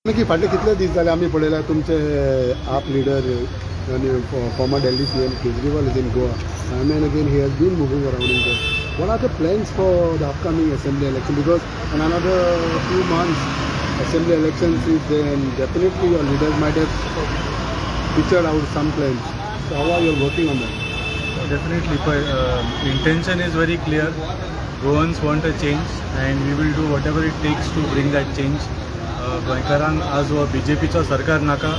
की फाटले कितले दीस जाले आमी पळयला तुमचे आप लीडर आनी farmer Delhi CM Kejriwal is in Goa. Time and again he has been moving around in Goa. What are the plans for the upcoming assembly election? Because in another few months assembly elections is there and definitely your leaders might have pictured out some plans. So how are you working on that? Definitely, intention is very clear. Goans want a change and we will do whatever it takes to bring that change. गोंयकारांक आज हो BJPचो सरकार नाका.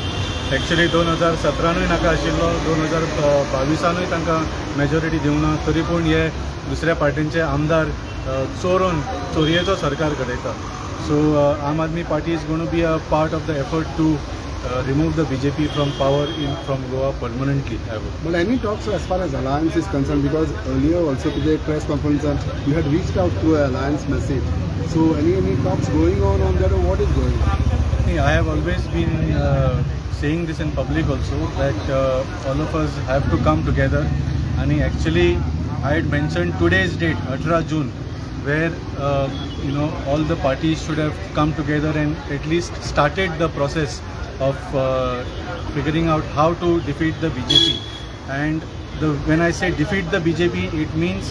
Actually 2017 नाका आशिल्लो, 2022 तांकां majority दिवना, तरी पूण हे दुसऱ्या पार्टींचे आमदार चोरयेचो सरकार घडयता. So Aam Aadmi Party is gone to be a part of the effort to remove the BJP from power from Goa permanently. But any talks as far as alliance is concerned, because earlier also to the press conference you had reached out to an alliance message. So any talks going on that, or what is going on? I have always been saying this in public also, that all of us have to come together. And actually I had mentioned today's date, 18 June, where all the parties should have come together and at least started the process of figuring out how to defeat the BJP. And when I say defeat the BJP, it means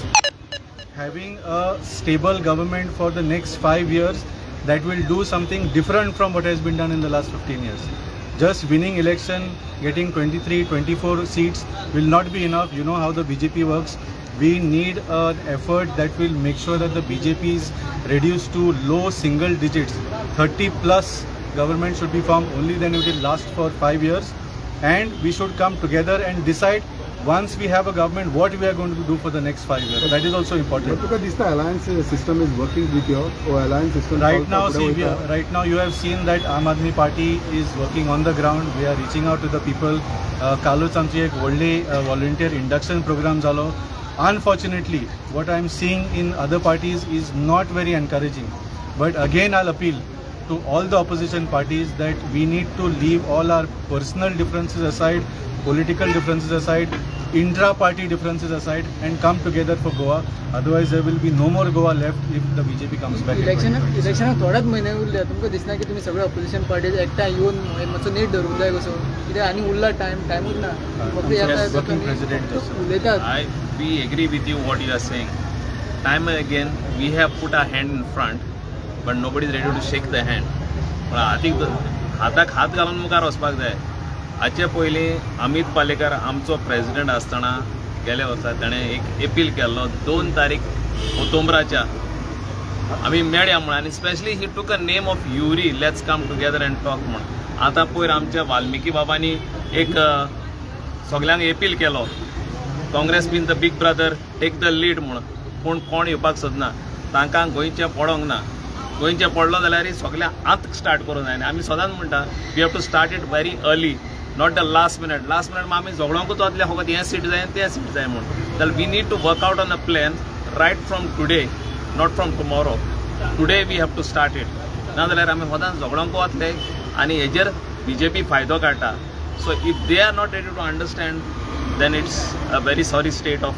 having a stable government for the next 5 years that will do something different from what has been done in the last 15 years. Just winning election, getting 23, 24 seats will not be enough. You know how the BJP works. We need an effort that will make sure that the BJP is reduced to low single digits. 30 plus government should be formed, only then it will last for 5 years. And we should come together and decide once we have a government what we are going to do for the next 5 years. That is also important. But because this alliance system is working with your alliance system. Right now you have seen that Aam Aadmi Party is working on the ground. We are reaching out to the people. Kaluch आमची एक व्हडली volunteer induction program जालो. Unfortunately, what I am seeing in other parties is not very encouraging. But again I'll appeal to all the opposition parties that we need to leave all our personal differences aside, political differences aside, intra-party differences aside, and come together for Goa. Otherwise there will be no more Goa left if the BJP comes back. इलेक्शनाक थोड्याच म्हयने उरले. तुमकां दिसना की तुमी सगळे opposition parties एकठांय येवन मातसो नीट धरूंक जाय कसो, कित्याक आनी उरला टायमूच ना. फक्त उलयतात. We agree with you what you are saying. Time and again we have put our hand in front, but nobody is ready to shake the hand. पण हाताक हात घालून मुखार वचपाक जाय. हाचे पयलीं अमित पालेकर आमचो प्रेसिडेंट आसतना गेल्या वर्सा ताणें एक अपील केल्लो 2 तारीख ऑक्टोबराच्या आमी मेळया म्हण, आनी स्पेशली ही टूक a name of Yuri, let's come together and talk म्हण. आतां पयर आमच्या वाल्मिकी बाबांनी एक सगल्यांक अपील केलो, Congress been the big brother take the lead म्हण. पूण कोण येवपाक सोदना, तांकां गोंयचें पडोंक ना. गोंयचें पडलो जाल्यार सगळ्यांक आतां स्टार्ट करूंक जाय. आमी सदांच म्हणटा we have to start it very early, not the last minute. मागीर आमी झगडोंकूच वतले फकत हें सीट जाय तें सीट जाय म्हूण. जाल्यार we need to work out on a plan right from today, not from tomorrow. Today we have to start it. नाजाल्यार आमी सदांच झगडोंक वतले आनी हेजेर BJP फायदो काडटा. So if they are not ready to understand then it's a very sorry state of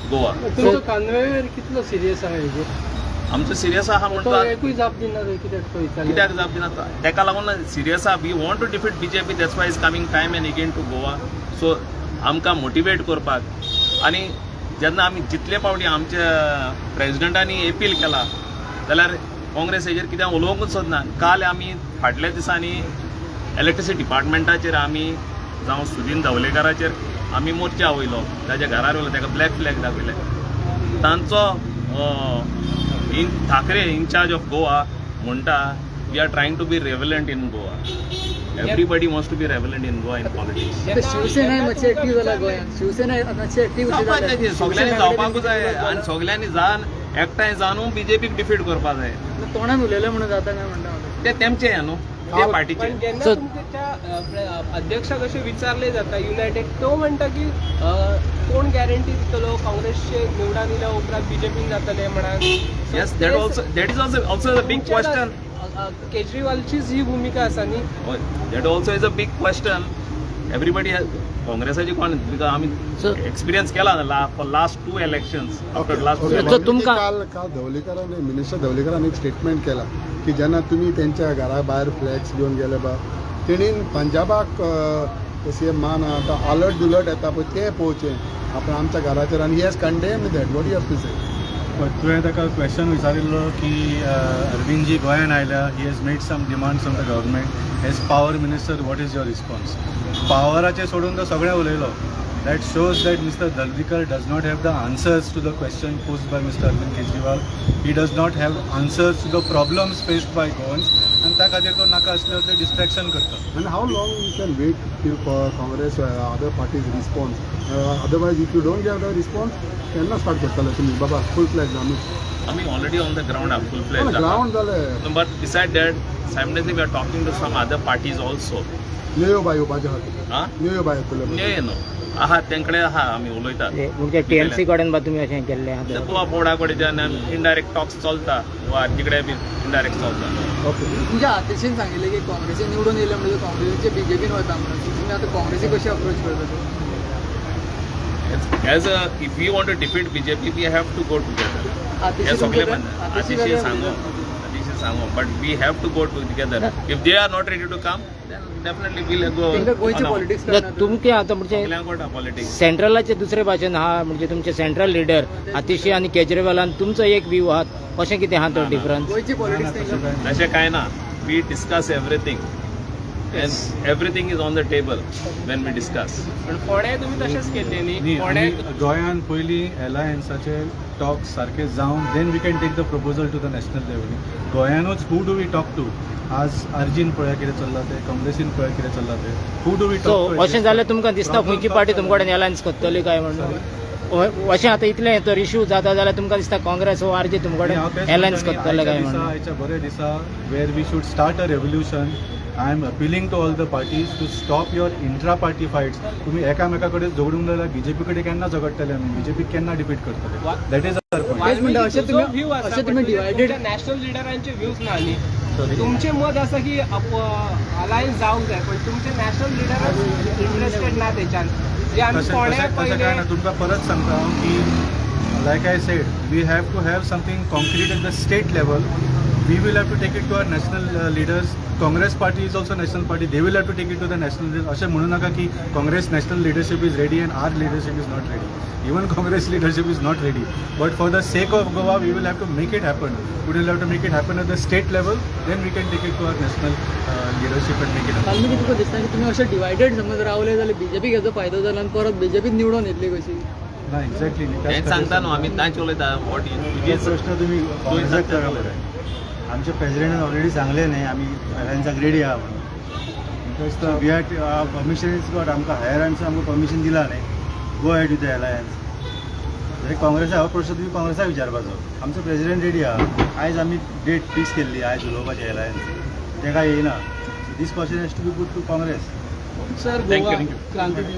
Goa. तुमचो कानवेर कितलो सिरियस आहा हेजेर? आमचो सिरियस आहा म्हणटा एकूय जाप दिना कित्याक जाप दिना तेका लागून सिरियस आहा. We want to defeat BJP, that's why is coming time and again to Goa. So आमकां मोटिवेट करपाक, आनी जेन्ना आमी जितले फावटी आमच्या प्रेसिडेंटांनी अपील केला जाल्यार काँग्रेस हेजेर कित्याक उलोवंकूच सोदना. काल आमी फाटल्या दिसांनी इलेक्ट्रिसिटी डिपार्टमेंटाचेर आमी जावं सुदीन धवलेकाराचेर आमी मोर्चा वयलो, ताच्या घरार वयलो, ताका ब्लॅक फ्लॅग दाखयले. तांचो ठाकरे इन्चार्ज ऑफ गोवा म्हणटा we are trying to be relevant in Goa. Everybody wants to be relevant in Goa in politics. Shiv Sena मातशी एक्टीव जाला गोंयांत. शिवसेना मातशी एक्टीव सगळ्यांनी जावपाकूच जाय आनी सगळ्यांनी एकठांय जावन BJPक डिफीट करपाक जाय. तोंडान उलयलें म्हणून जाता काय म्हणटा ते तेमचें हें न्हू, त्या पार्टीचे. अध्यक्षाक अशें विचारले जाता युनायटेड, तो म्हणटा की कोण गॅरंटी दितलो काँग्रेसचे निवडून येयल्या उपरांत BJPन जातले म्हणान. Yes, that is also the big question. केजरीवालचीच ही भूमिका आसा न्ही. That also is a big question. Everybody काँग्रेसाची कोण बिकॉज आम्ही एक्सपिरियन्स केला ना last 2 elections after last okay. तर तुमका- काल धवलीकरांनी मिनिस्टर धवलीकरांनी एक स्टेटमेंट केला की जेन्ना तुमी तेंच्या घरा भायर फ्लॅग्स घेवन गेले बा तेणीन पंजाबाक सीएम मान आतां अलर्ट बिलर्ट येता पळय ते पळोवचें आपण आमच्या घराचेर आनी he has condemned that what you have to say but तुवें ताका क्वेश्चन विचारिल्लो की अरविंदजी गोंयान आयल्या he has made some demands from the government as power minister what is your response पावराचेर सोडून तो सगळें उलयलो that shows that mister Dalvikar does not have the answers to the question posed by mister Arvind Kejriwal he does not have answers to the problems faced bye Goans आनी त्या खातीर तो नाका असले असले डिस्ट्रॅक्शन करता And how long you can wait till for Congress or other parties response? Otherwise, if you don't get the response, केन्ना start करतले तुमी बाबा फुल फ्लॅग आम्ही ऑलरेडी ऑन द ग्राउंड आहा फुल फ्लेज ग्राउंड जाले but beside that simultaneously we are talking to some other parties also नेयो बाय येवपाचे आहात हां नेयो बाय येतले न्हय न्हू आहा तेंकडे आहा आमी उलयतात म्हणजे टीएमसी कडेन बा तुमी अशें केल्लें आहा ते गोवा बोर्डा कडेच्यान इनडायरेक्ट टॉक्स चलता वा तिकडे बी इनडायरेक्ट चलता ओके तुमच्या आतिशीन सांगितले की काँग्रेसीन निवडून येयले म्हणजे काँग्रेसीचे बीजेपीन वता म्हणून तुम्ही आता काँग्रेसी कशी अप्रोच करता as a if you want to defeat BJP we have to go together हे आतिशी सगळे तुमचे- अतिशय सांगू but we have to go together if they are not ready to come definitely will go तेंका गोंयचे पॉलिटिक्स तर तुमके आता म्हणजे पॉलिटिक्स सेंट्रलाचे दुसरे भाशेन हा म्हणजे तुमचे सेंट्रल लिडर आतिशी आणि केजरीवालान तुमचो एक व्यू आहात अशें कितें आहा तो डिफरन्स गोंयची पॉलिटिक्स तेंका अशें कांय ना we discuss everything and everything is on the table when we discuss पण फोंड्या तुम्ही तशेंच केल्ले न्ही न्ही, फोंड्या आमी गोंयान पयलीं एलायन्साचे टॉक्स सारके जावन then we can take the proposal to the national level गोंयानूच who do we talk to आज आर्जीन पळया कितें चल्ला ते काँग्रेसीन पळया कितें चल्ला ते who do we so talk अशें जाल्यार तुमकां दिसता खंयची पार्टी तुमचे कडेन एलायन्स करतली काय म्हणून अशें आतां इतलें तर इश्यू जाता जाल्यार तुमकां दिसता काँग्रेस वो आरजी तुमचे कडेन एलायन्स करतले काय म्हणून आयच्या बरे दिसा वेर we should start a revolution I am appealing to all the parties to stop your intra party fights तुम्ही एकामेका कडेन झगडूंक जाल्यार बीजेपी कडेन केन्ना झगडटले आमी बीजेपी केन्ना डिफीट करतले दॅट इज अवर पॉयंट तेच म्हणटा, अशें तुम्ही- अशें तुम्ही divided- नॅशनल लिडरांचे व्ह्यूज ना न्ही तुमचे मत असं की अलायन्स जावंक जाय पण तुमचे नॅशनल लिडरच इंटरेस्टेड ना त्याच्यान जे आम्ही तशें फोंड्या तशें काय पहिले ना तुमकां परत सांगता हांव की like I said we have to have something concrete at the state level we will have to take it to our national leaders Congress party is also national party they will have to take it to the national leaders अशें म्हणू नाका की Congress national leadership is ready and our leadership is not ready even Congress leadership is not ready but for the sake of Goa we will have to make it happen we will have to make it happen at the state level then we can take it to our national leadership and make it happen काल मी तुका दिसता की तुम्ही अशें divided समज रावले जाल्यार बीजेपीक हेजो फायदो जाला आनी परत बीजेपीत निवडून येतली कशी ना एक्झॅक्टली हेंच सांगता न्हू आमी तांच उलयता वॉट इज प्रश्न तुम्ही काँग्रेसाक करा बरं आमचे प्रेसिडेंटान ऑलरेडी सांगले न्ही आमी एलायन्साक रेडी आहा म्हणून we had permission is got आमकां हायर आमचं आमकां परमिशन दिला न्ही go had with the alliance जरी काँग्रेसा हो प्रश्न तुम्ही काँग्रेसाक विचारपाचो आमचो प्रेसिडेंट रेडी आहा आयज आमी डेट फिक्स केल्ली आयज उलोवपाची एलायन्स तेका येयना this question has to be put to Congress sir Thank you. Goa Kranti